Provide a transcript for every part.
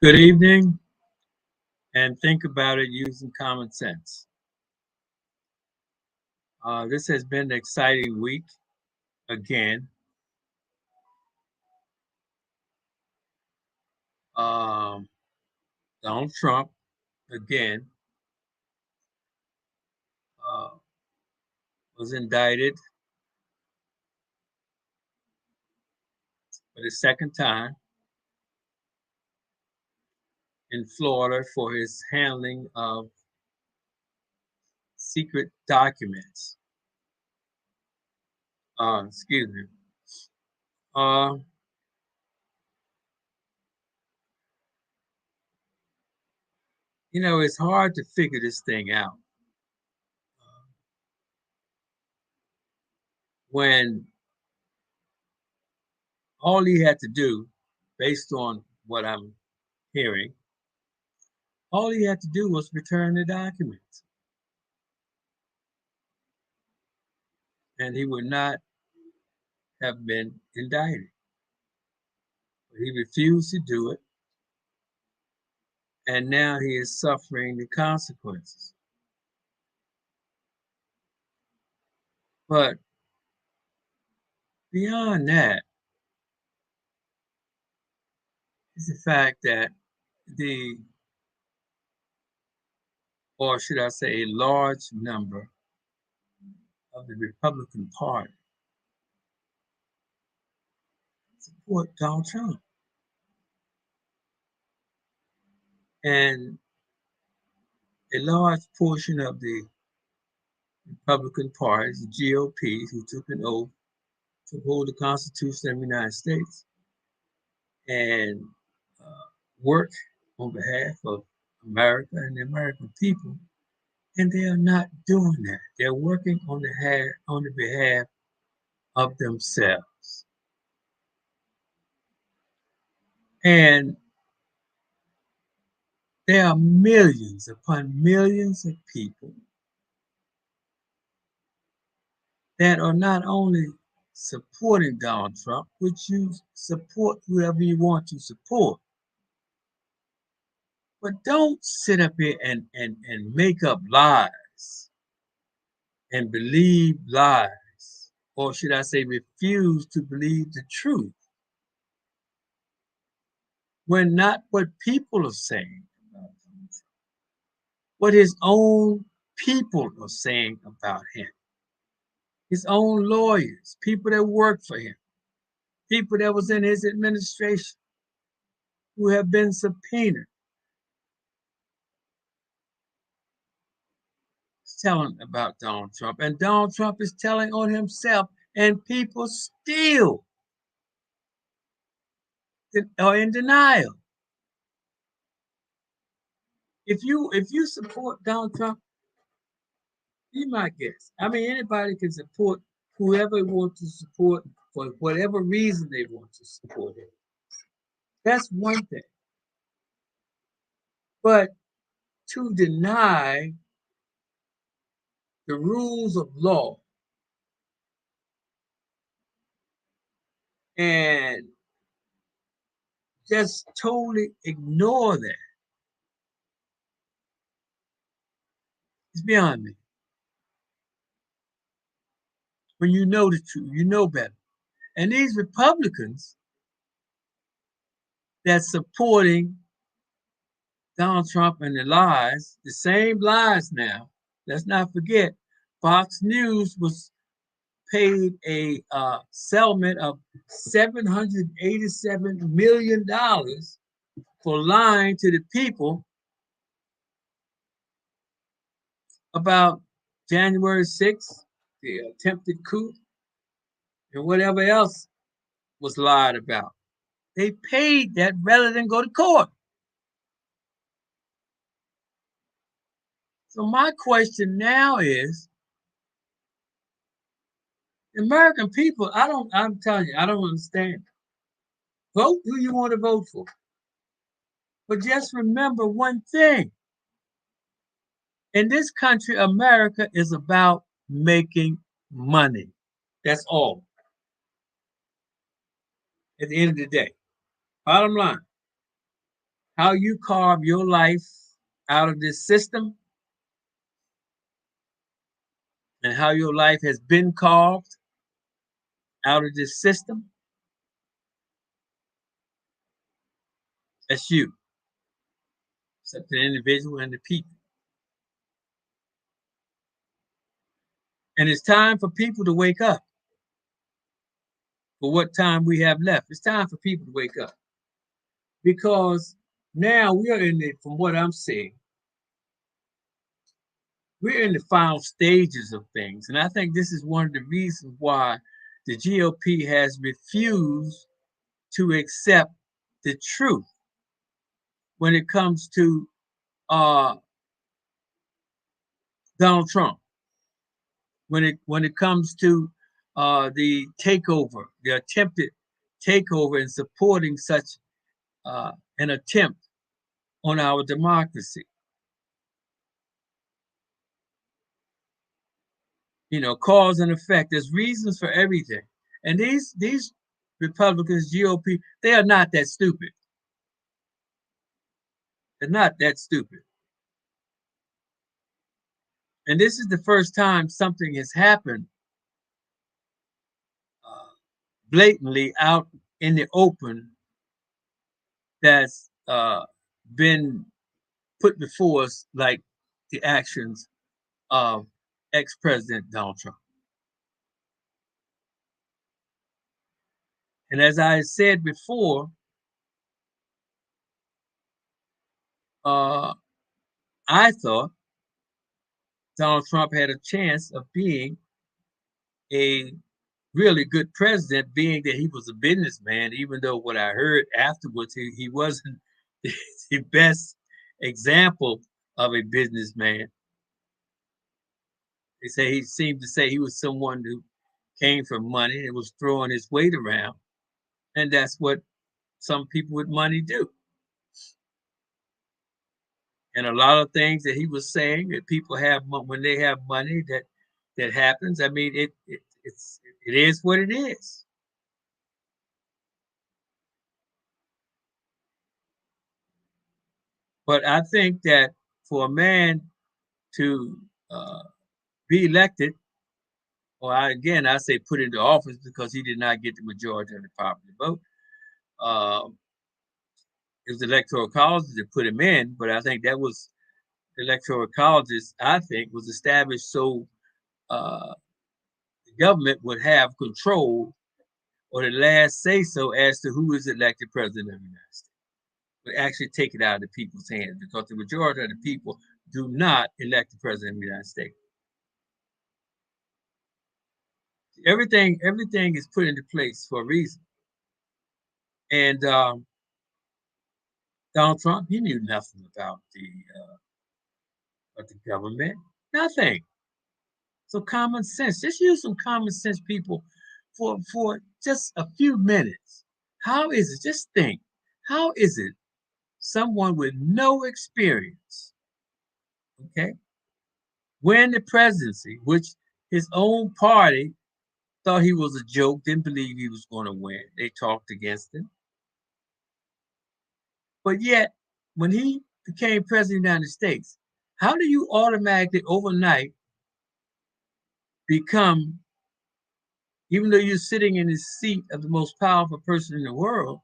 Good evening, and think about it using common sense. This has been an exciting week again. Um, Donald Trump again uh, was indicted for the second time in Florida for his handling of secret documents. Excuse me. Uh, it's hard to figure this thing out when all he had to do, based on what I'm hearing, all he had to do was return the documents, and he would not have been indicted. But he refused to do it, and now he is suffering the consequences. But beyond that is the fact that the, or should I say, a large number of the Republican Party support Donald Trump. And a large portion of the Republican Party, the GOP, who took an oath to uphold the Constitution of the United States and work on behalf of America and the American people, and they are not doing that. They're working on the behalf of themselves. And there are millions upon millions of people that are not only supporting Donald Trump, which you support whoever you want to support, but don't sit up here and make up lies and believe lies, or should I say, refuse to believe the truth, when not what people are saying about him, what his own people are saying about him, his own lawyers, people that work for him, people that was in his administration who have been subpoenaed, telling about Donald Trump. And Donald Trump is telling on himself, and people still are in denial. If you support Donald Trump, be my guest. I mean, anybody can support whoever wants to support for whatever reason they want to support it. That's one thing. But to deny the rules of law and just totally ignore that is beyond me. When you know the truth, you know better. And these Republicans that's supporting Donald Trump and the lies, the same lies now, let's not forget, Fox News was paid a settlement of $787 million for lying to the people about January 6th, the attempted coup, and whatever else was lied about. They paid that rather than go to court. So my question now is, American people, I'm telling you, I don't understand. Vote who you want to vote for. But just remember one thing. In this country, America is about making money. That's all. At the end of the day, bottom line. how you carve your life out of this system and how your life has been carved out of this system, that's you. It's up to the individual and the people. And it's time for people to wake up. For what time we have left, it's time for people to wake up. Because now we are in the, from what I'm seeing, we're in the final stages of things. And I think this is one of the reasons why the GOP has refused to accept the truth when it comes to Donald Trump, when it comes to the takeover, the attempted takeover, and supporting such an attempt on our democracy. You know, cause and effect. There's reasons for everything, and these Republicans, GOP, they are not that stupid. They're not that stupid. And this is the first time something has happened blatantly out in the open that's been put before us, like the actions of ex-President Donald Trump. And as I said before, I thought Donald Trump had a chance of being a really good president, being that he was a businessman, even though what I heard afterwards, he wasn't the best example of a businessman. They say he seemed to say he was someone who came from money and was throwing his weight around. And that's what some people with money do. And a lot of things that he was saying that people have when they have money, that happens. I mean, it is what it is. But I think that for a man to be elected, or I say put into office, because he did not get the majority of the popular vote. It was the electoral college that put him in, but I think that was the electoral colleges, I think, was established so the government would have control or the last say so as to who is elected president of the United States. But actually take it out of the people's hands, because the majority of the people do not elect the president of the United States. Everything is put into place for a reason. And Donald Trump, he knew nothing about the government, nothing. So common sense, just use some common sense, people, for just a few minutes. How is it? Just think. How is it someone with no experience, okay, win the presidency, which his own party thought he was a joke, didn't believe he was going to win. They talked against him. But yet, when he became president of the United States, how do you automatically overnight become, even though you're sitting in the seat of the most powerful person in the world,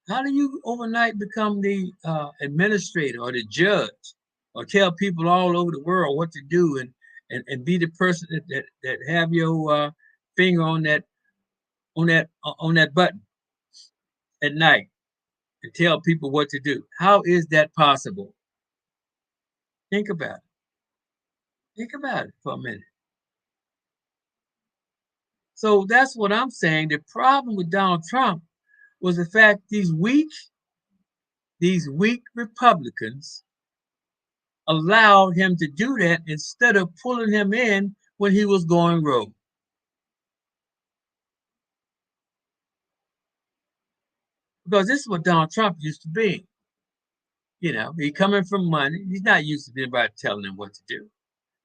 how do you overnight become the administrator or the judge, or tell people all over the world what to do, and be the person that have your finger on that button at night and tell people what to do? How is that possible? Think about it. Think about it for a minute. So that's what I'm saying. The problem with Donald Trump was the fact these weak Republicans allowed him to do that instead of pulling him in when he was going rogue. Because this is what Donald Trump used to be. You know, he coming from money. He's not used to anybody telling him what to do.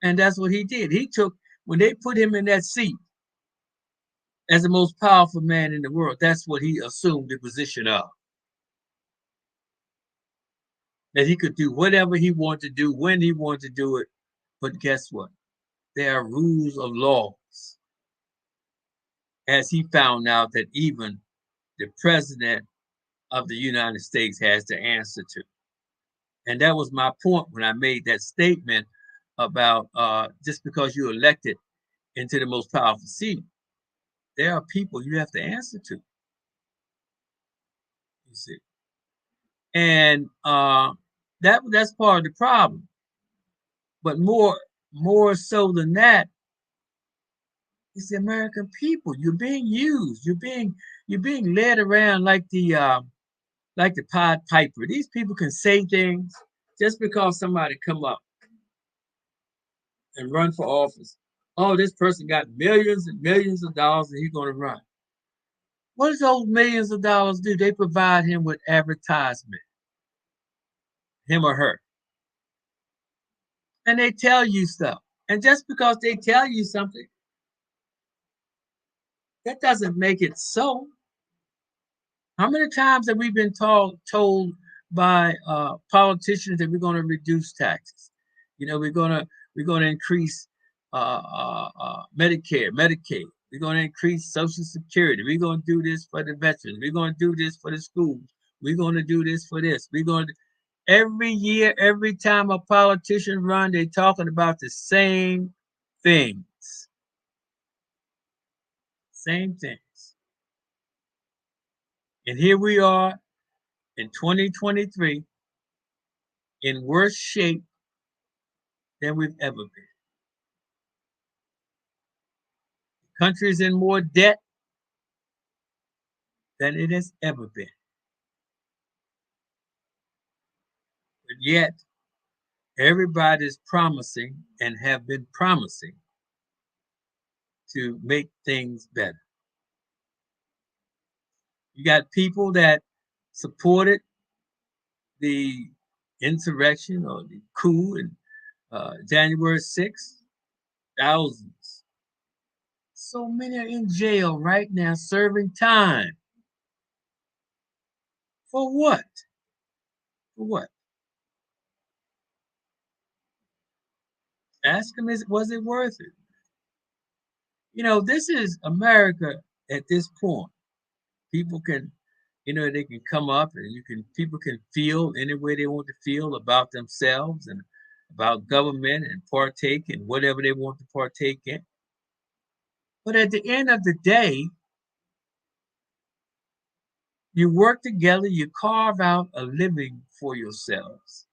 And that's what he did. He took, when they put him in that seat as the most powerful man in the world, that's what he assumed the position of. that he could do whatever he wanted to do when he wanted to do it. But guess what? There are rules of laws, as he found out that even the president of the United States has to answer to. And that was my point when I made that statement about just because you're elected into the most powerful seat, there are people you have to answer to. You see, and that's part of the problem. But more so than that, it's the American people. You're being used. You're being led around like the Pied Piper. These people can say things just because somebody come up and run for office. Oh, this person got millions and millions of dollars and he's going to run. What does those millions of dollars do? They provide him with advertisement, him or her. And they tell you stuff. And just because they tell you something, that doesn't make it so. How many times have we been told by politicians that we're going to reduce taxes? You know, we're going to increase Medicare, Medicaid. We're going to increase Social Security. We're going to do this for the veterans. We're going to do this for the schools. We're going to do this for this. We're going to every year, every time a politician run, they're talking about the same things. Same things. And here we are in 2023 in worse shape than we've ever been. The country is in more debt than it has ever been. But yet, everybody's promising and have been promising to make things better. You got people that supported the insurrection or the coup in January 6th, thousands. So many are in jail right now serving time. For what? For what? Ask them, was it worth it? You know, this is America at this point. People can, they can come up and people can feel any way they want to feel about themselves and about government and partake in whatever they want to partake in. But at the end of the day, you work together, you carve out a living for yourselves.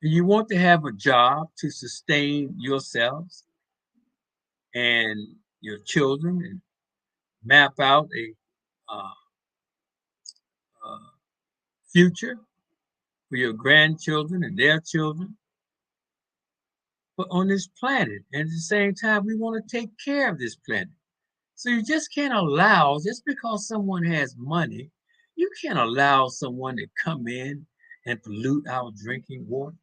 And you want to have a job to sustain yourselves and your children and map out a uh, uh, future for your grandchildren and their children. But on this planet, and at the same time, we want to take care of this planet. So you just can't allow, just because someone has money, you can't allow someone to come in and pollute our drinking water.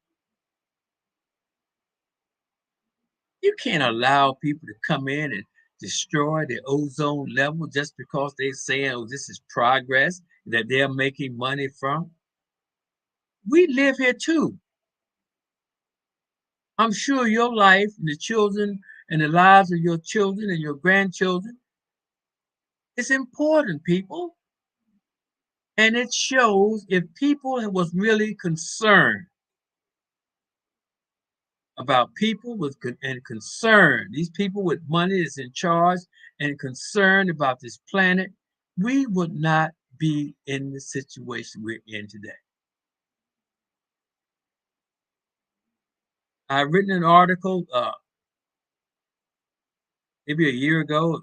You can't allow people to come in and destroy the ozone level just because they're saying, oh, this is progress that they're making money from. We live here too. I'm sure your life and the children and the lives of your children and your grandchildren is important, people. And it shows if people was really concerned about people with and concern, these people with money is in charge and concerned about this planet, we would not be in the situation we're in today. I've written an article maybe a year ago,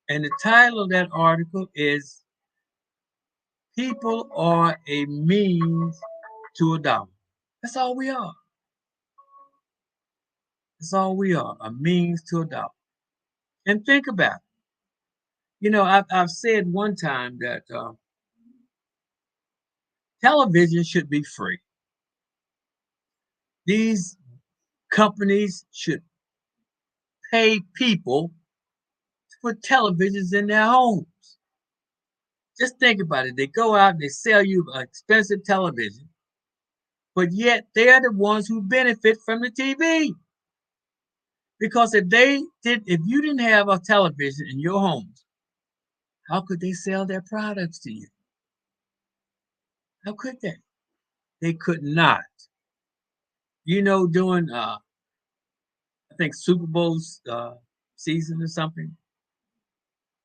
and the title of that article is People Are a Means to a Dollar. That's all we are. That's all we are, a means to a dollar. And think about it. I've said one time that television should be free. These companies should pay people to put televisions in their homes. Just think about it. They go out and they sell you an expensive television, but yet they're the ones who benefit from the TV. Because if you didn't have a television in your homes, how could they sell their products to you? How could they? They could not. During I think Super Bowl's season or something,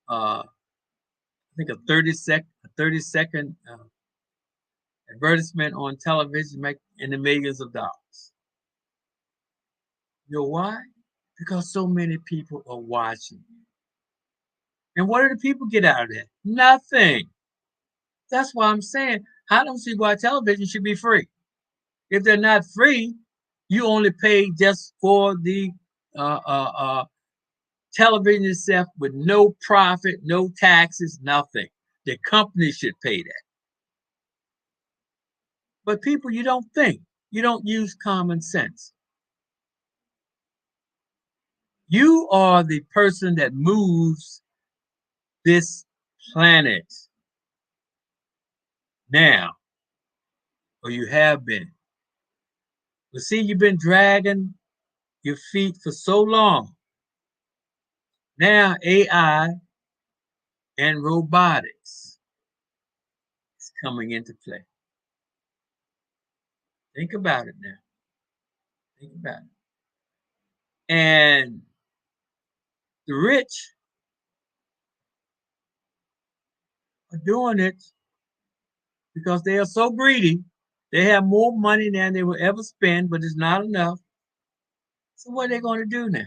I think a 30-second advertisement on television make in the millions of dollars. You know why? Because so many people are watching. And what do the people get out of that? Nothing. That's why I'm saying I don't see why television should be free. If they're not free, you only pay just for the uh, uh, uh, television itself with no profit, no taxes, nothing. The company should pay that. But people, you don't think. You don't use common sense. You are the person that moves this planet now, or you have been. But see, you've been dragging your feet for so long. Now AI and robotics is coming into play. Think about it now. Think about it. And the rich are doing it because they are so greedy. They have more money than they will ever spend, but it's not enough. So what are they going to do now?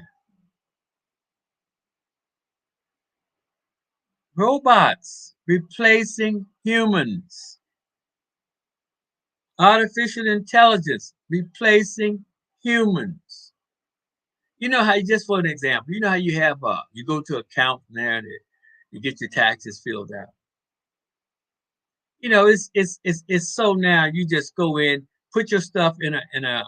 Robots replacing humans. Artificial intelligence replacing humans. You know how, just for an example, you know how you have you go to account there and you get your taxes filled out. It's so now you just go in, put your stuff in a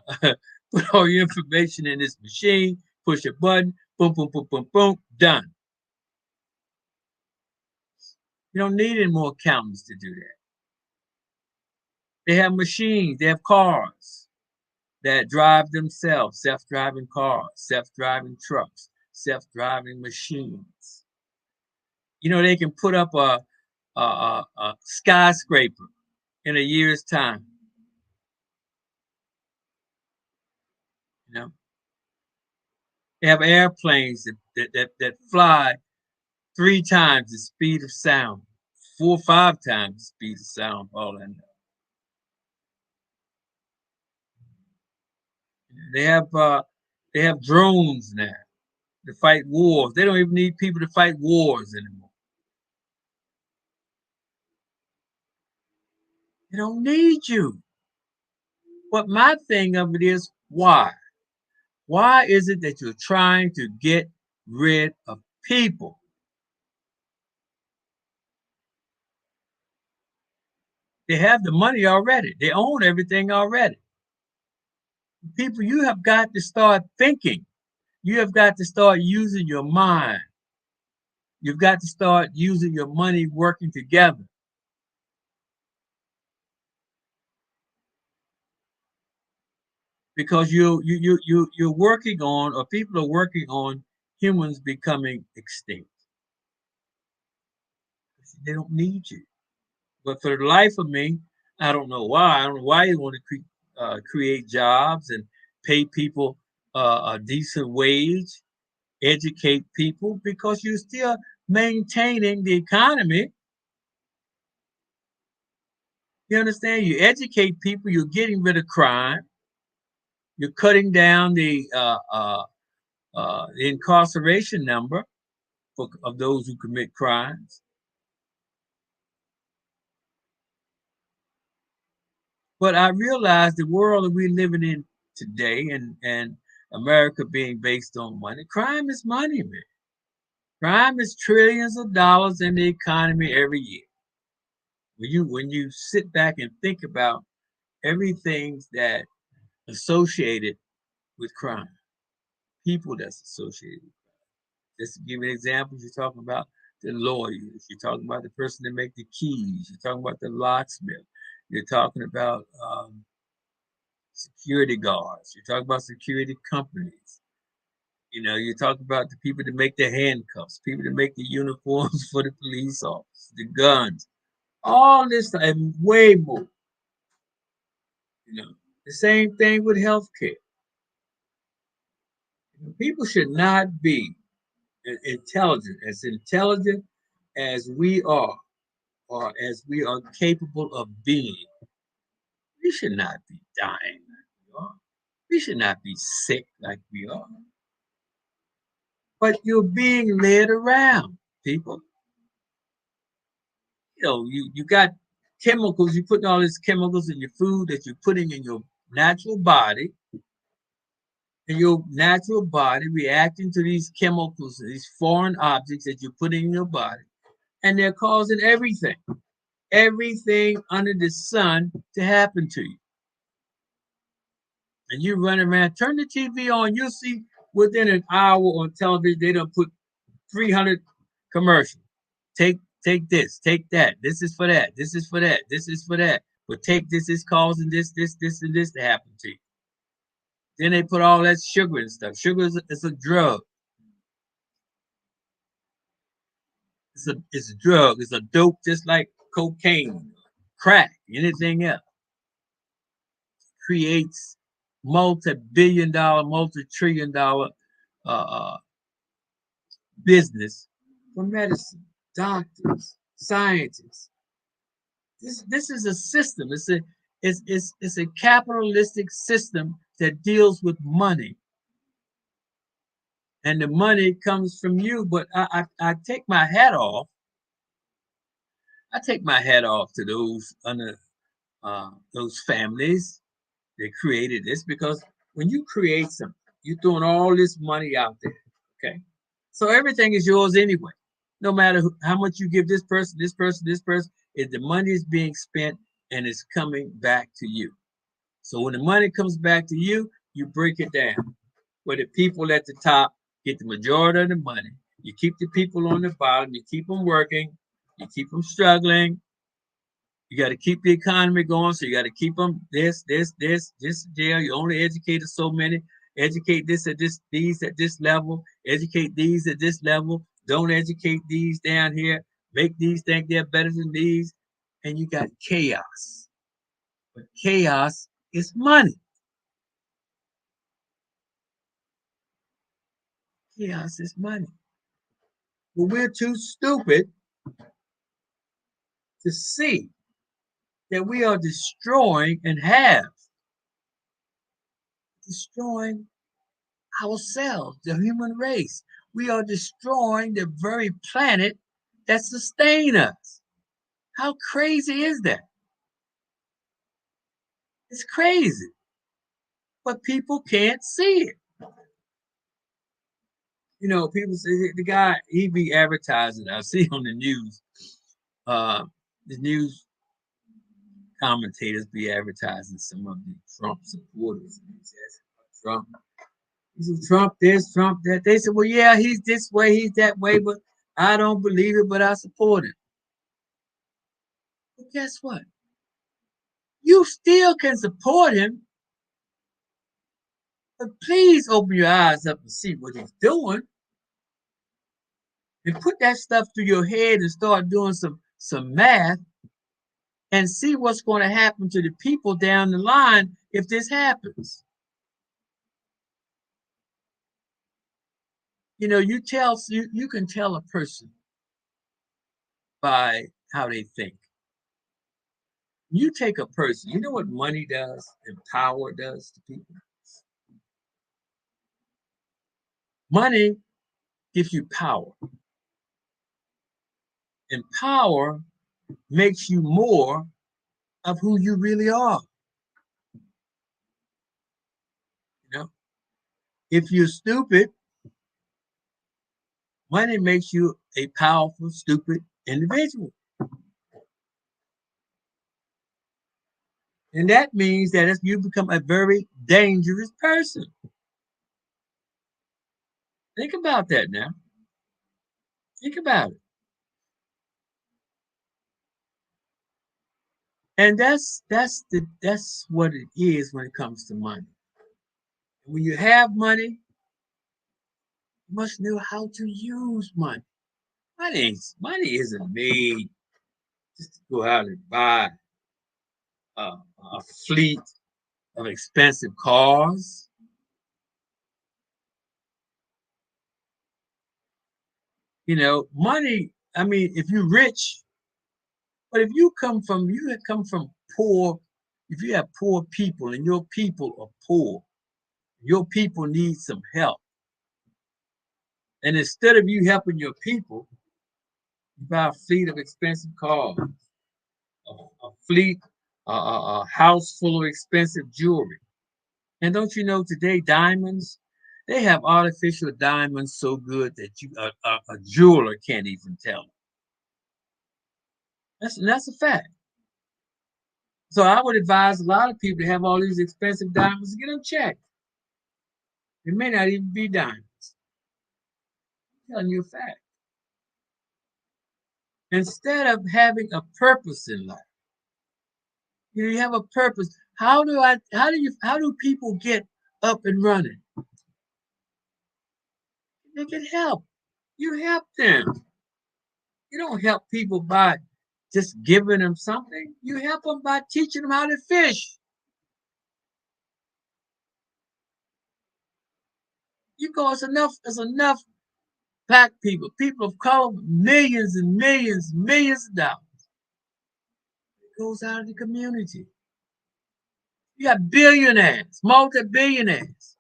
put all your information in this machine, push a button, boom, boom, boom, boom, boom, done. You don't need any more accountants to do that. They have machines, they have cars that drive themselves, self-driving cars, self-driving trucks, self-driving machines. They can put up a skyscraper in a year's time. You know, they have airplanes that fly 3 times the speed of sound, 4 or 5 times the speed of sound. All I know. They have uh, they have drones now to fight wars. They don't even need people to fight wars anymore. They don't need you. But my thing of it is, why? Why is it that you're trying to get rid of people? They have the money already. They own everything already. People, you have got to start thinking. You have got to start using your mind. You've got to start using your money working together. Because you're working on, or people are working on, humans becoming extinct. They don't need you. But for the life of me, I don't know why. I don't know why you want to create jobs and pay people a decent wage, educate people, because you're still maintaining the economy. You understand? You educate people, you're getting rid of crime, you're cutting down the incarceration number of those who commit crimes. But I realize the world that we're living in today, and America being based on money, crime is money, man. Crime is trillions of dollars in the economy every year. When you sit back and think about everything that associated with crime, people that's associated with crime. Just to give you an example, you're talking about the lawyers. You're talking about the person that make the keys. You're talking about the locksmith. You're talking about security guards. You're talking about security companies. You know, you talk about the people that make the handcuffs, people that make the uniforms for the police officers, the guns, all this and way more. You know, the same thing with healthcare. People should not be intelligent as we are, or as we are capable of being. We should not be dying like we are. We should not be sick like we are. But you're being led around, people. You know, you got chemicals, you're putting all these chemicals in your food that you're putting in your natural body, and your natural body reacting to these chemicals, these foreign objects that you're putting in your body, and they're causing everything under the sun to happen to you. And you run around, turn the TV on, you'll see within an hour on television, they don't put 300 commercials. Take this, take that. This is for that. This is for that. This is for that. But take this is causing this, and this to happen to you. Then they put all that sugar and stuff. Sugar is a drug. It's a drug. It's a dope, just like cocaine, crack, anything else. Creates multi-billion-dollar, multi-trillion-dollar business for medicine, doctors, scientists. This is a system. It's a capitalistic system that deals with money, and the money comes from you. But I take my hat off. I take my hat off to those families that created this, because when you create something, you're throwing all this money out there. Okay, so everything is yours anyway. No matter how much you give this person, this person, this person, if the money is being spent and it's coming back to you. So when the money comes back to you, you break it down. Where the people at the top get the majority of the money. You keep the people on the bottom, you keep them working, you keep them struggling. You got to keep the economy going, so you got to keep them this jail. You only educated so many. Educate these at this level. Educate these at this level. Don't educate these down here. Make these think they're better than these, and you got chaos. But chaos is money. Chaos is money. But we're too stupid to see that we are destroying and have destroying ourselves, the human race. We are destroying the very planet that sustains us. How crazy is that? It's crazy, but people can't see it. You know, people say the guy, he be advertising. I see on the news, the news commentators be advertising some of the Trump supporters. And he says, Trump, he said, Trump this, Trump that. They said, well, yeah, he's this way, he's that way, but I don't believe it, but I support it. But guess what? You still can support him, but please open your eyes up and see what he's doing. And put that stuff through your head and start doing some math and see what's going to happen to the people down the line if this happens. You know, you can tell a person by how they think. You take a person, you know what money does and power does to people? Money gives you power, and power makes you more of who you really are. You know, if you're stupid, money makes you a powerful, stupid individual. And that means that you become a very dangerous person. Think about that now. Think about it. And that's what it is when it comes to money. When you have money, you must know how to use money. Money isn't made just to go out and buy a fleet of expensive cars. Money. I mean, if you're rich, but if you come from poor, if you have poor people and your people are poor, your people need some help. And instead of you helping your people, you buy a fleet of expensive cars, a fleet, a house full of expensive jewelry. And don't you know today diamonds? They have artificial diamonds so good that a jeweler can't even tell them. That's a fact. So I would advise a lot of people to have all these expensive diamonds, get them checked. It may not even be diamonds. I'm telling you a fact. Instead of having a purpose in life, you have a purpose. How do people get up and running? They can help. You help them. You don't help people by just giving them something. You help them by teaching them how to fish. You go, it's enough black people of color, millions and millions, millions of dollars. It goes out of the community. You got billionaires, multi-billionaires.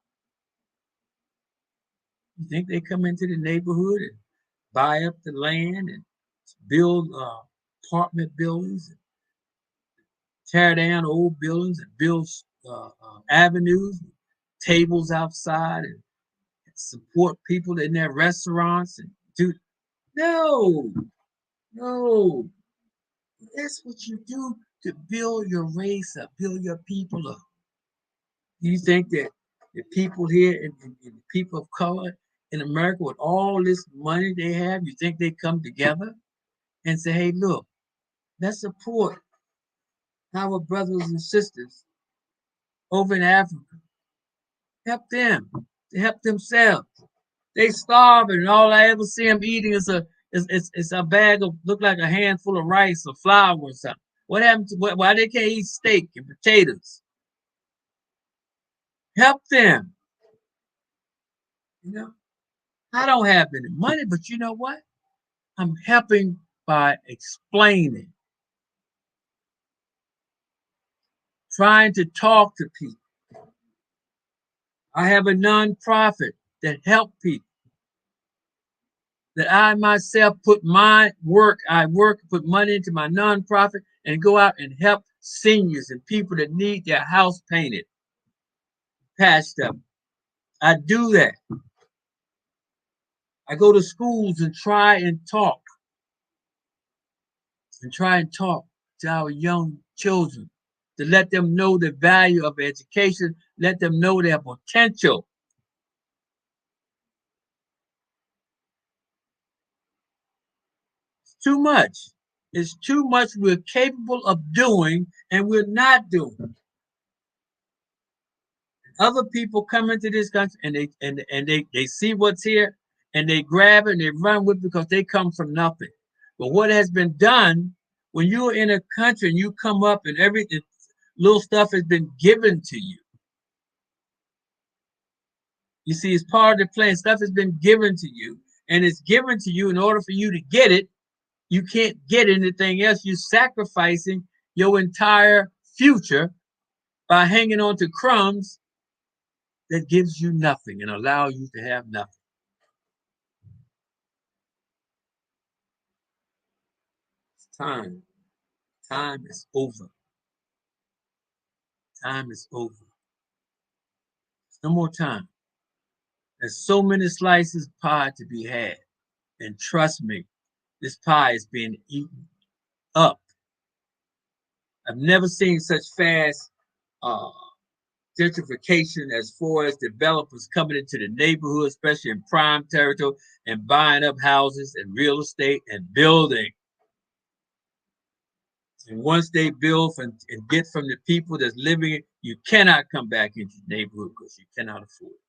You think they come into the neighborhood and buy up the land and build apartment buildings, and tear down old buildings and build avenues, tables outside, and support people in their restaurants and do? No, no. That's what you do to build your race up, build your people up. You think that the people here and the people of color in America with all this money they have, you think they come together and say, hey, look, let's support our brothers and sisters over in Africa. Help them. To help themselves. They starving, and all I ever see them eating is a bag of look like a handful of rice or flour or something. What happened to why they can't eat steak and potatoes? Help them. You know, I don't have any money, but you know what? I'm helping by explaining, trying to talk to people. I have a nonprofit that help people. That I myself put my work, put money into my nonprofit and go out and help seniors and people that need their house painted, patched up. I do that. I go to schools and try and talk to our young children to let them know the value of education, let them know their potential. It's too much. It's too much we're capable of doing and we're not doing. Other people come into this country and they see what's here and they grab it and they run with it because they come from nothing. But what has been done when you're in a country and you come up and everything little stuff has been given to you. You see, it's part of the plan. Stuff has been given to you, and it's given to you in order for you to get it. You can't get anything else. You're sacrificing your entire future by hanging on to crumbs that gives you nothing and allow you to have nothing. It's time. Time is over. Time is over. There's no more time. There's so many slices of pie to be had. And trust me, this pie is being eaten up. I've never seen such fast uh, gentrification as far as developers coming into the neighborhood, especially in prime territory, and buying up houses and real estate and building. And once they build and get from the people that's living it, you cannot come back into the neighborhood because you cannot afford it.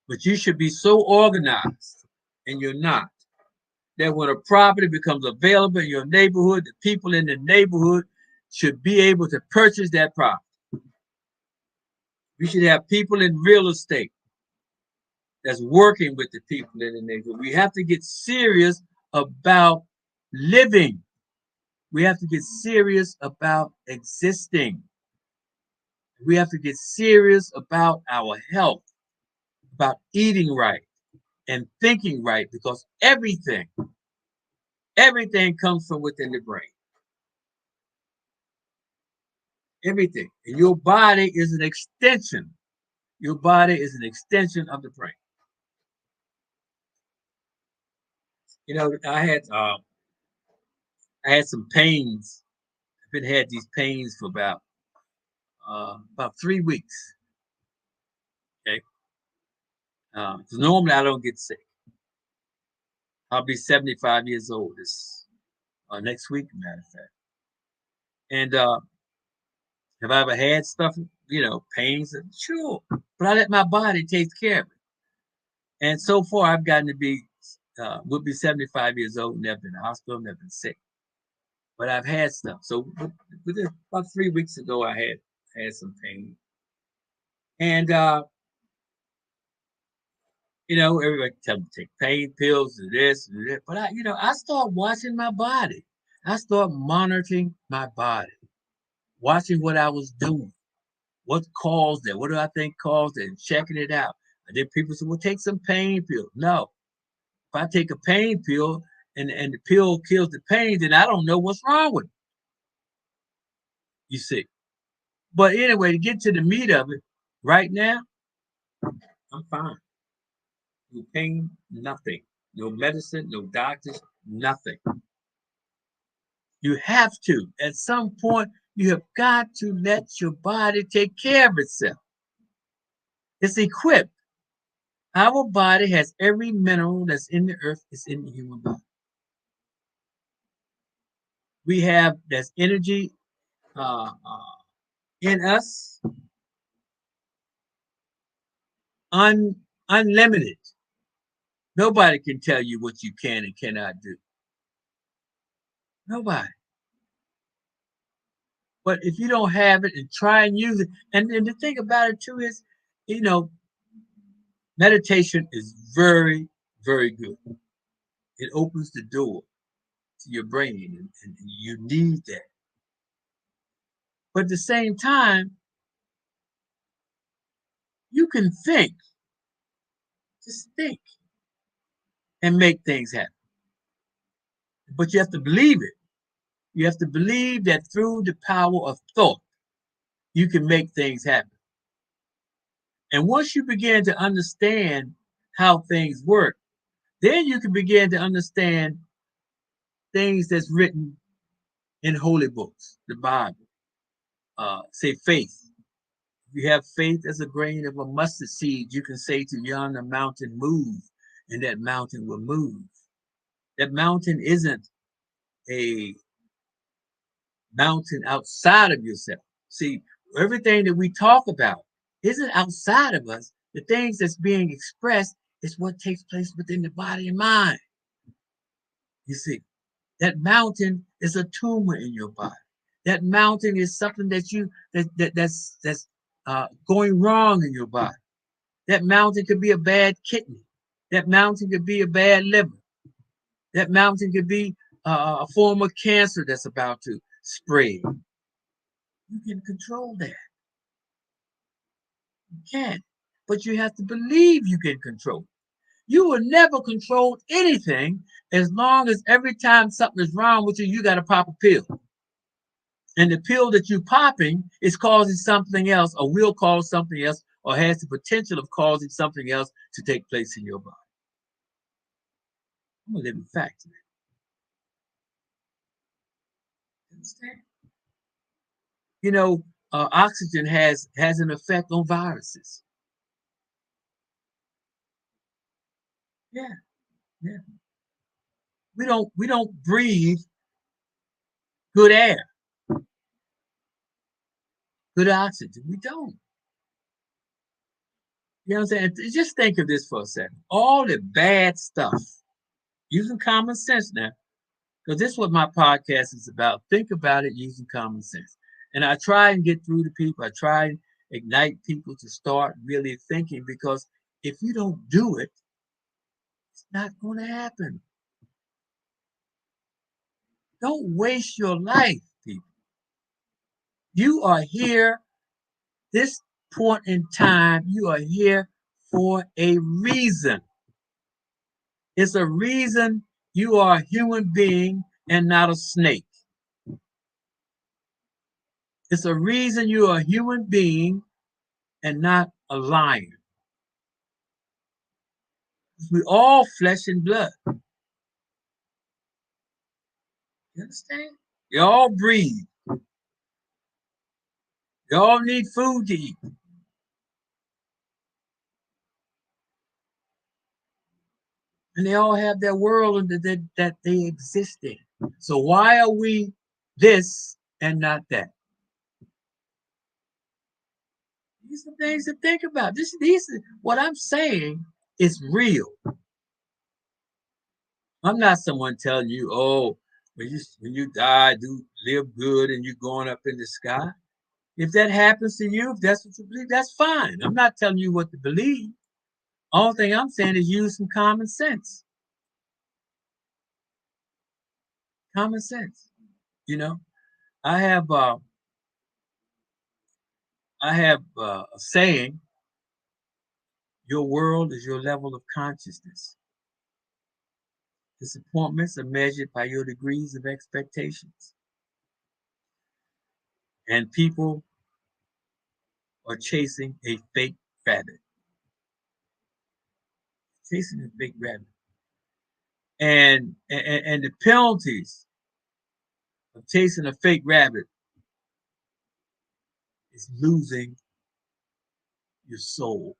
But you should be so organized, and you're not, that when a property becomes available in your neighborhood, the people in the neighborhood should be able to purchase that property. We should have people in real estate that's working with the people in the neighborhood. We have to get serious about living. We have to get serious about existing. We have to get serious about our health, about eating right and thinking right, because everything comes from within the brain. Everything. And your body is an extension. Your body is an extension of the brain. You know, I had some pains. I've been had these pains for about 3 weeks. Okay. 'Cause normally I don't get sick. I'll be 75 years old this next week, matter of fact. And have I ever had stuff, pains? Sure. But I let my body take care of it. And so far, I've gotten to would be 75 years old, never been in the hospital, never been sick. But I've had stuff. So about 3 weeks ago, I had some pain. And, everybody tell me to take pain pills and this and that. But I start watching my body. I start monitoring my body, watching what I was doing, what caused it, what do I think caused it, and checking it out. And then people say, well, take some pain pills. No, if I take a pain pill and the pill kills the pain, then I don't know what's wrong with it. You see. But anyway, to get to the meat of it, right now, I'm fine. No pain, nothing. No medicine, no doctors, nothing. You have to. At some point, you have got to let your body take care of itself. It's equipped. Our body has every mineral that's in the earth is in the human body. We have there's energy in us, unlimited. Nobody can tell you what you can and cannot do. Nobody. But if you don't have it and try and use it, and the thing about it too is, you know, meditation is very, very good. It opens the door to your brain, and you need that. But at the same time, you can think, just think, and make things happen. But you have to believe it. You have to believe that through the power of thought, you can make things happen. And once you begin to understand how things work, then you can begin to understand things that's written in holy books, the Bible. Say faith. If you have faith as a grain of a mustard seed, you can say to yonder mountain, move, and that mountain will move. That mountain isn't a mountain outside of yourself. See, everything that we talk about isn't outside of us. The things that's being expressed is what takes place within the body and mind. You see, that mountain is a tumor in your body. That mountain is something that's going wrong in your body. That mountain could be a bad kidney. That mountain could be a bad liver. That mountain could be a form of cancer that's about to spread. You can control that. You can. But you have to believe you can control it. You will never control anything as long as every time something is wrong with you, you got to pop a pill. And the pill that you're popping is causing something else, or will cause something else, or has the potential of causing something else to take place in your body. I'm a living fact to that. Understand? Oxygen has an effect on viruses. Yeah, yeah. We don't breathe good air, good oxygen. We don't. You know what I'm saying? Just think of this for a second. All the bad stuff, using common sense now, because this is what my podcast is about. Think about it using common sense. And I try and get through to people. I try and ignite people to start really thinking, because if you don't do it, it's not going to happen. Don't waste your life, people. You are here, this point in time, you are here for a reason. It's a reason you are a human being and not a snake. It's a reason you are a human being and not a lion. We all flesh and blood. You understand? You all breathe. You all need food to eat. And they all have their world that they exist in. So why are we this and not that? These are things to think about. What I'm saying is real. I'm not someone telling you, oh, when you die, do live good and you're going up in the sky. If that happens to you, if that's what you believe, that's fine. I'm not telling you what to believe. All thing I'm saying is use some common sense. Common sense. You know, I have a saying: your world is your level of consciousness. Disappointments are measured by your degrees of expectations, and people are chasing a fake rabbit. Chasing a fake rabbit, and the penalties of chasing a fake rabbit is losing your soul,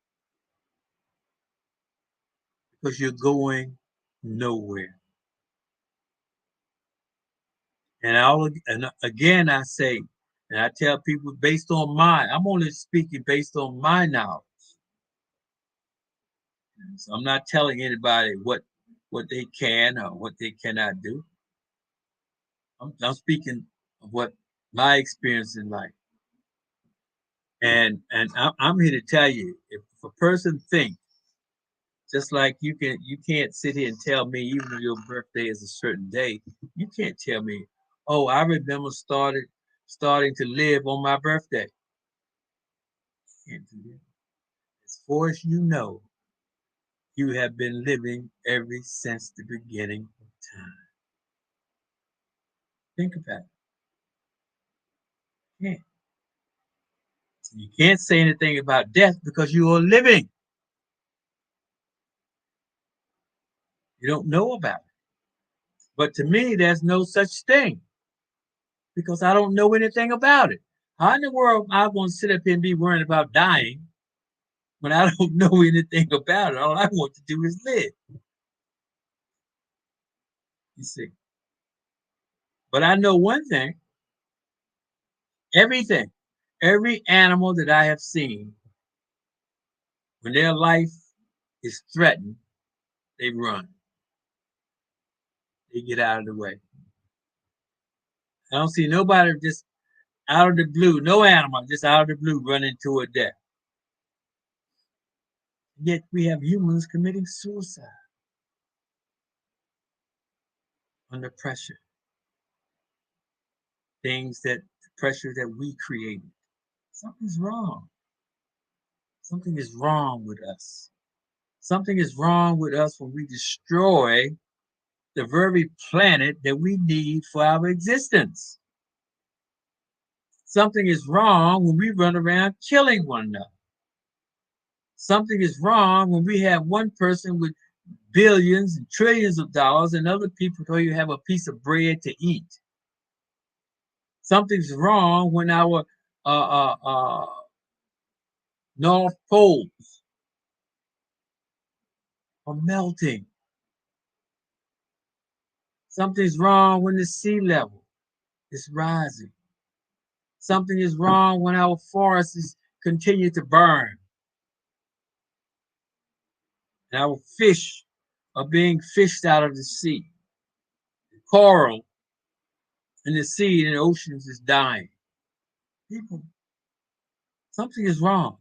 because you're going nowhere. And again, I say, and I tell people based on I'm only speaking based on my knowledge. So I'm not telling anybody what they can or what they cannot do. I'm speaking of what my experience in life. And I'm here to tell you, if a person thinks, just like you can't sit here and tell me, even though your birthday is a certain day, you can't tell me, oh, I remember starting to live on my birthday. You can't do that. As far as you know, you have been living ever since the beginning of time. Think about it. You can't. You can't say anything about death because you are living. You don't know about it. But to me, there's no such thing because I don't know anything about it. How in the world am I going to sit up here and be worrying about dying when I don't know anything about it? All I want to do is live. You see. But I know one thing: everything, every animal that I have seen, when their life is threatened, they run. They get out of the way. I don't see nobody just out of the blue, no animal just out of the blue running toward death. Yet we have humans committing suicide under pressure. Pressure that we created. Something's wrong. Something is wrong with us. Something is wrong with us when we destroy the very planet that we need for our existence. Something is wrong when we run around killing one another. Something is wrong when we have one person with billions and trillions of dollars and other people don't even have a piece of bread to eat. Something's wrong when our North Poles are melting. Something's wrong when the sea level is rising. Something is wrong when our forests continue to burn. And our fish are being fished out of the sea. The coral in the sea and the oceans is dying. People, something is wrong.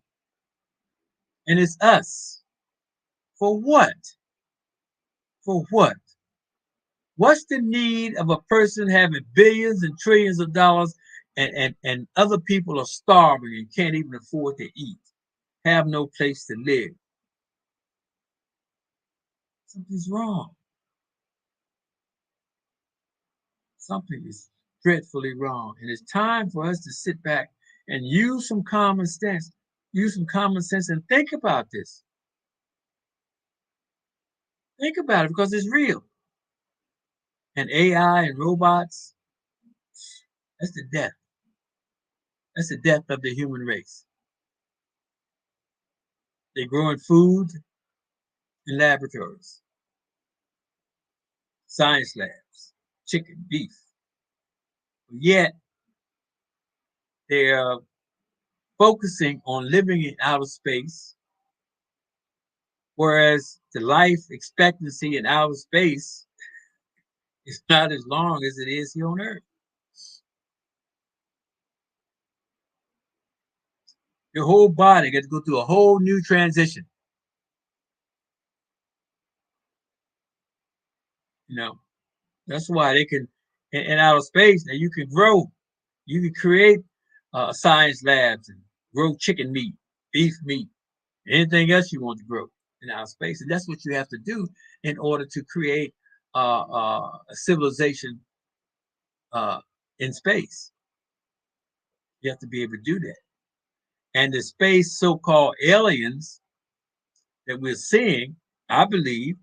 And it's us. For what? For what? What's the need of a person having billions and trillions of dollars and other people are starving and can't even afford to eat, have no place to live? Something's wrong. Something is dreadfully wrong. And it's time for us to sit back and use some common sense. Use some common sense and think about this. Think about it because it's real. And AI and robots, that's the death. That's the death of the human race. They're growing food in laboratories, science labs, chicken, beef. Yet they're focusing on living in outer space, whereas the life expectancy in outer space is not as long as it is here on Earth. Your whole body gets to go through a whole new transition. You know, that's why they can in outer space. Now you can grow, you can create science labs and grow chicken meat, beef meat, anything else you want to grow in outer space, and that's what you have to do in order to create a civilization in space. You have to be able to do that. And the space so-called aliens that we're seeing, I believe,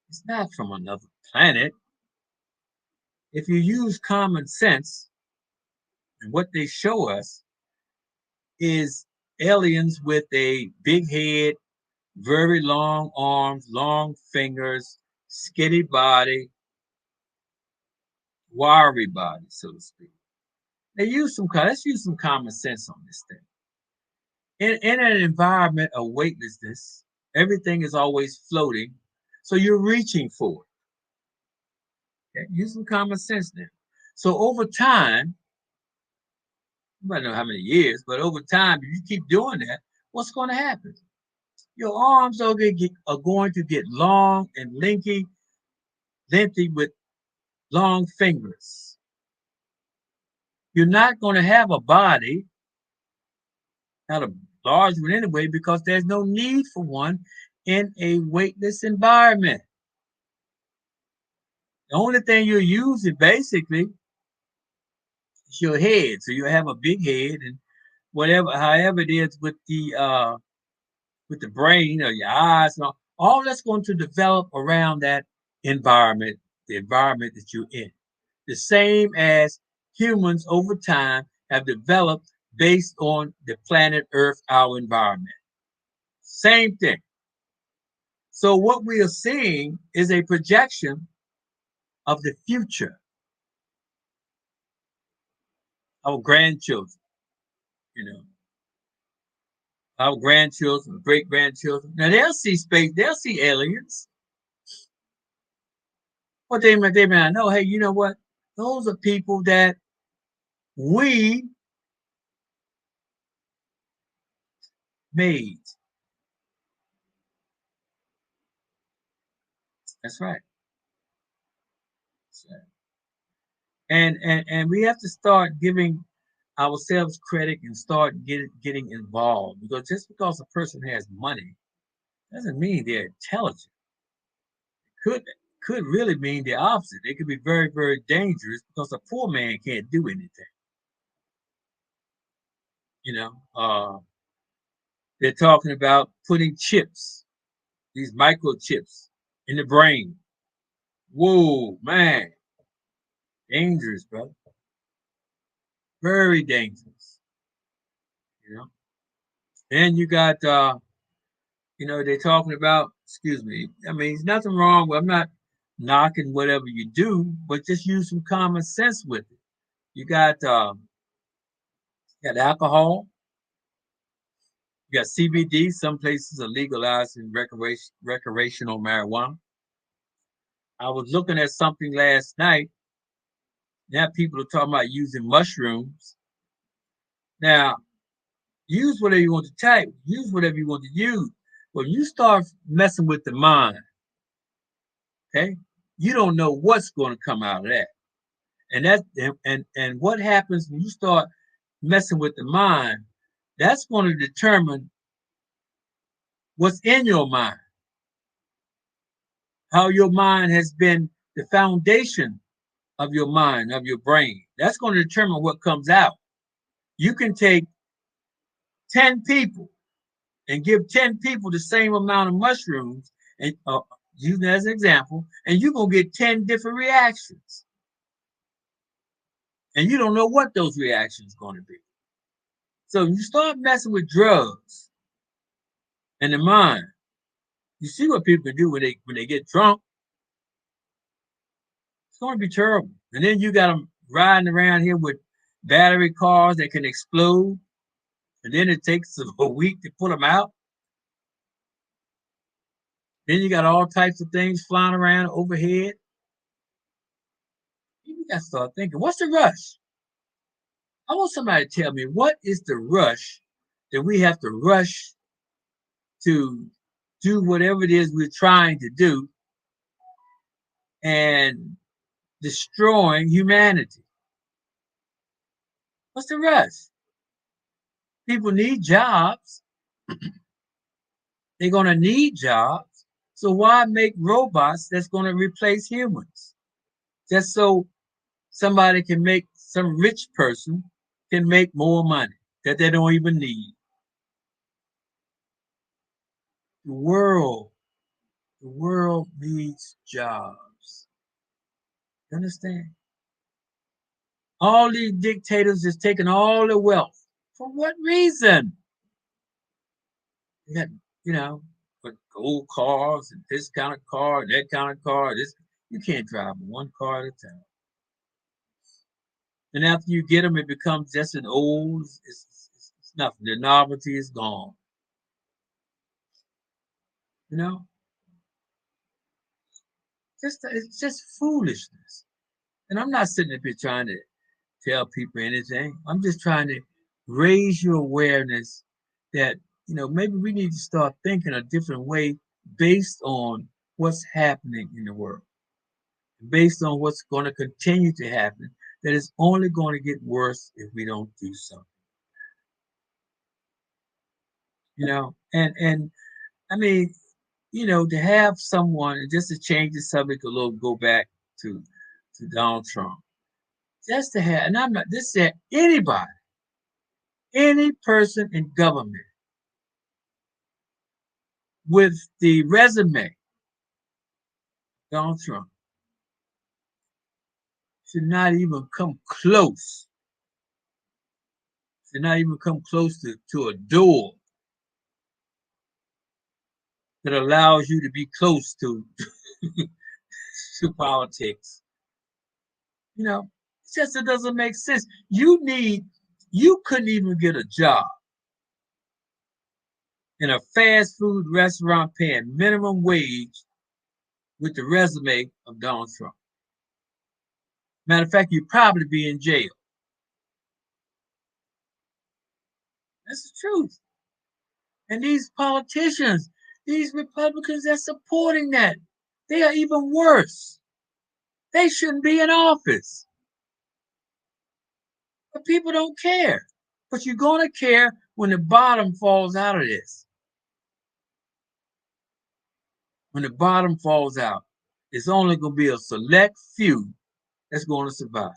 it's not from another planet. If you use common sense, and what they show us is aliens with a big head, very long arms, long fingers, skinny body, wiry body, so to speak. Let's use some common sense on this thing. In an environment of weightlessness, everything is always floating, so you're reaching for it. Okay? Use some common sense now. So over time, you might know how many years, but over time, if you keep doing that, what's going to happen? Your arms are going to get long and lengthy with long fingers. You're not going to have a body, not a large one anyway, because there's no need for one in a weightless environment. The only thing you're using basically is your head. So you have a big head and however it is with the brain or your eyes, and all that's going to develop around that environment, the environment that you're in. The same as humans over time have developed based on the planet Earth, our environment. Same thing. So what we are seeing is a projection of the future, our grandchildren, you know, our grandchildren, great grandchildren. Now they'll see space, they'll see aliens. But they may not know, hey, you know what? Those are people that we made. That's right. That's right. And we have to start giving ourselves credit and start getting involved, because just because a person has money doesn't mean they're intelligent. Could could really mean the opposite. They could be very, very dangerous because a poor man can't do anything. You know, they're talking about putting chips, these microchips, in the brain. Whoa, man, dangerous, brother. Very dangerous. You know. Then you got, they're talking about. Excuse me. I mean, there's nothing wrong with. I'm not. knocking whatever you do, but just use some common sense with it. You got alcohol, you got CBD. Some places are legalizing recreational marijuana. I was looking at something last night. Now people are talking about using mushrooms. Now, use whatever you want to type, use whatever you want to use. When you start messing with the mind, okay, you don't know what's going to come out of that. And what happens when you start messing with the mind, that's going to determine what's in your mind, how your mind has been the foundation of your mind, of your brain. That's going to determine what comes out. You can take 10 people and give 10 people the same amount of mushrooms, and using as an example, and you're going to get 10 different reactions. And you don't know what those reactions are going to be. So you start messing with drugs and the mind. You see what people can do when they get drunk. It's going to be terrible. And then you got them riding around here with battery cars that can explode, and then it takes a week to put them out. Then you got all types of things flying around overhead. You got to start thinking, what's the rush? I want somebody to tell me, what is the rush that we have to rush to do whatever it is we're trying to do and destroying humanity? What's the rush? People need jobs. They're going to need jobs. So why make robots that's going to replace humans? Just so some rich person can make more money that they don't even need. The world, the world needs jobs. You understand? All these dictators is taking all the wealth. For what reason? They got, you know, but gold cars and this kind of car and that kind of car. This you can't drive one car at a time. And after you get them, it becomes just an old. It's nothing. The novelty is gone. You know, it's just foolishness. And I'm not sitting up here trying to tell people anything. I'm just trying to raise your awareness that, maybe we need to start thinking a different way based on what's happening in the world, based on what's going to continue to happen, that is only going to get worse if we don't do something. And I mean, to have someone, and just to change the subject a little, go back to Donald Trump, just to have, and I'm not, this is anybody, any person in government with the resume Donald Trump should not even come close, to a door that allows you to be close to to politics. It's just, it doesn't make sense. You couldn't even get a job in a fast food restaurant paying minimum wage with the resume of Donald Trump. Matter of fact, you'd probably be in jail. That's the truth. And these politicians, these Republicans that's supporting that, they are even worse. They shouldn't be in office. But people don't care. But you're going to care when the bottom falls out of this. When the bottom falls out, it's only going to be a select few that's going to survive.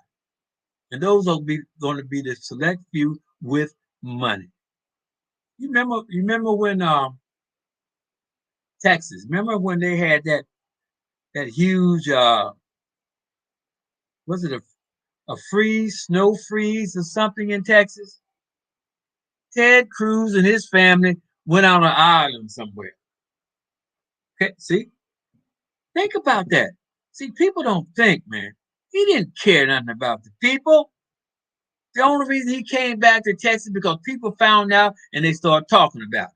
And those are going to be the select few with money. You remember when Texas, remember when they had that huge was it a snow freeze or something in Texas? Ted Cruz and his family went on an island somewhere. Okay, see? Think about that. See, people don't think, man. He didn't care nothing about the people. The only reason he came back to Texas because people found out and they started talking about it.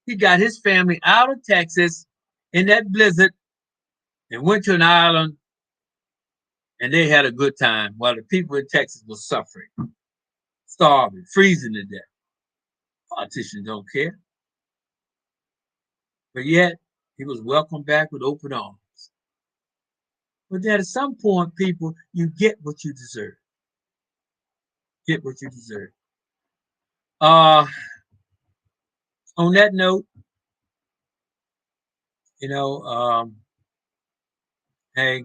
He got his family out of Texas in that blizzard and went to an island and they had a good time while the people in Texas were suffering, starving, freezing to death. Politicians don't care. But yet, he was welcomed back with open arms. But then at some point, people, you get what you deserve. Get what you deserve. Uh, on that note, you know, hey,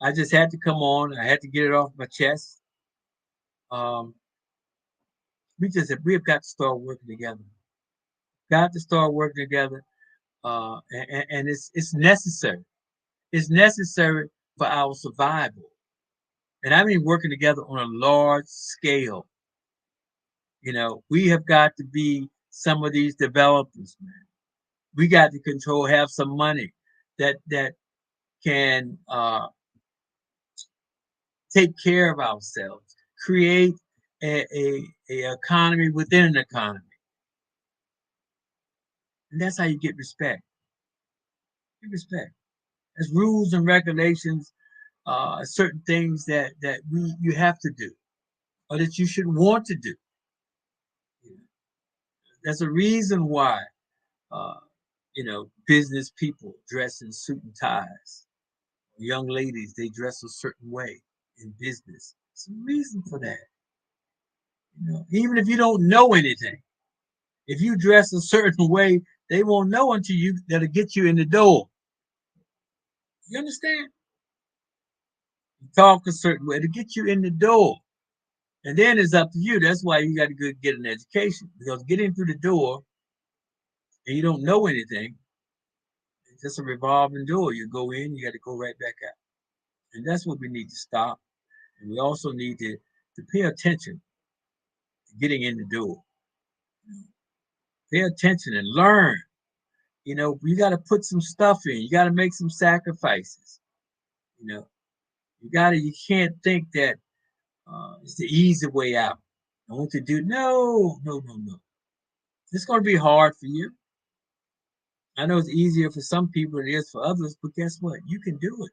I just had to come on. I had to get it off my chest. Um, we've got to start working together. Got to start working together, and it's necessary. It's necessary for our survival. And I mean working together on a large scale. You know, we have got to be some of these developers, man. We got to have some money that can take care of ourselves, create a economy within an economy, and that's how you get respect. Get respect. There's rules and regulations, certain things that you have to do, or that you should want to do. There's a reason why, uh, business people dress in suit and ties. Young ladies, they dress a certain way in business. There's a reason for that. Even if you don't know anything, if you dress a certain way, they won't know until that'll get you in the door. You understand? You talk a certain way to get you in the door. And then it's up to you. That's why you got to go get an education. Because getting through the door and you don't know anything, it's just a revolving door. You go in, you got to go right back out. And that's what we need to stop. And we also need to pay attention to getting in the door. Pay attention and learn. You got to put some stuff in. You got to make some sacrifices. You know, you can't think that it's the easy way out. I want to do, no, no, no, no. It's going to be hard for you. I know it's easier for some people than it is for others, but guess what? You can do it.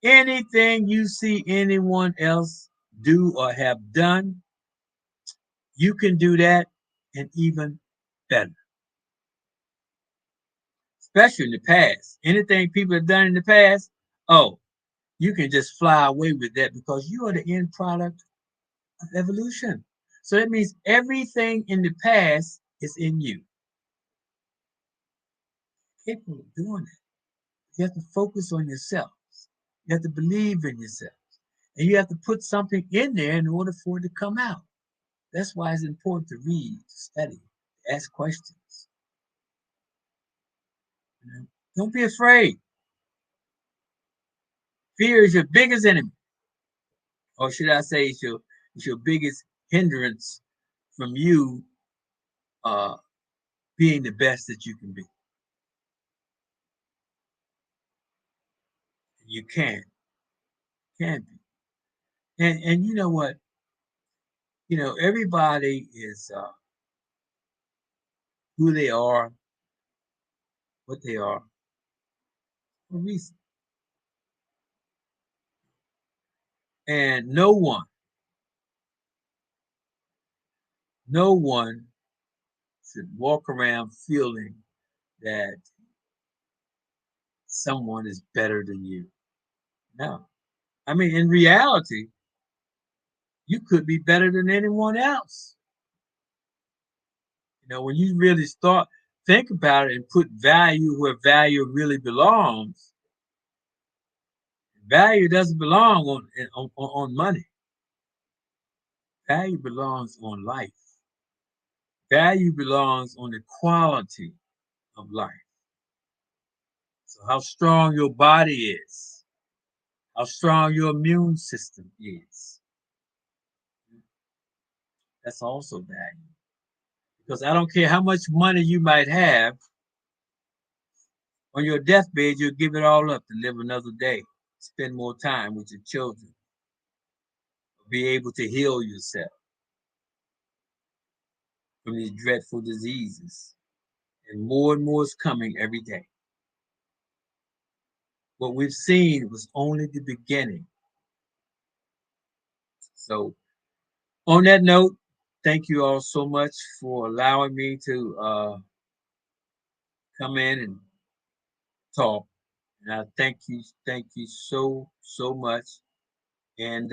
Anything you see anyone else do or have done, you can do that and even better. Especially in the past. Anything people have done in the past, oh, you can just fly away with that because you are the end product of evolution. So that means everything in the past is in you. Capable of doing it. You have to focus on yourself. You have to believe in yourself. And you have to put something in there in order for it to come out. That's why it's important to read, to study, to ask questions. Don't be afraid. Fear is your biggest enemy. Or should I say it's your biggest hindrance from you uh, being the best that you can be. You can be. And you know what? Everybody is who they are, what they are, for a reason. And no one should walk around feeling that someone is better than you. No. I mean, in reality, you could be better than anyone else. When you really think about it and put value where value really belongs, value doesn't belong on money. Value belongs on life. Value belongs on the quality of life. So how strong your body is, how strong your immune system is. That's also value. Because I don't care how much money you might have, On your deathbed, you'll give it all up to live another day, spend more time with your children, be able to heal yourself from these dreadful diseases. And more is coming every day. What we've seen was only the beginning. So, on that note, thank you all so much for allowing me to come in and talk. And I thank you so much. And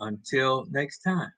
until next time.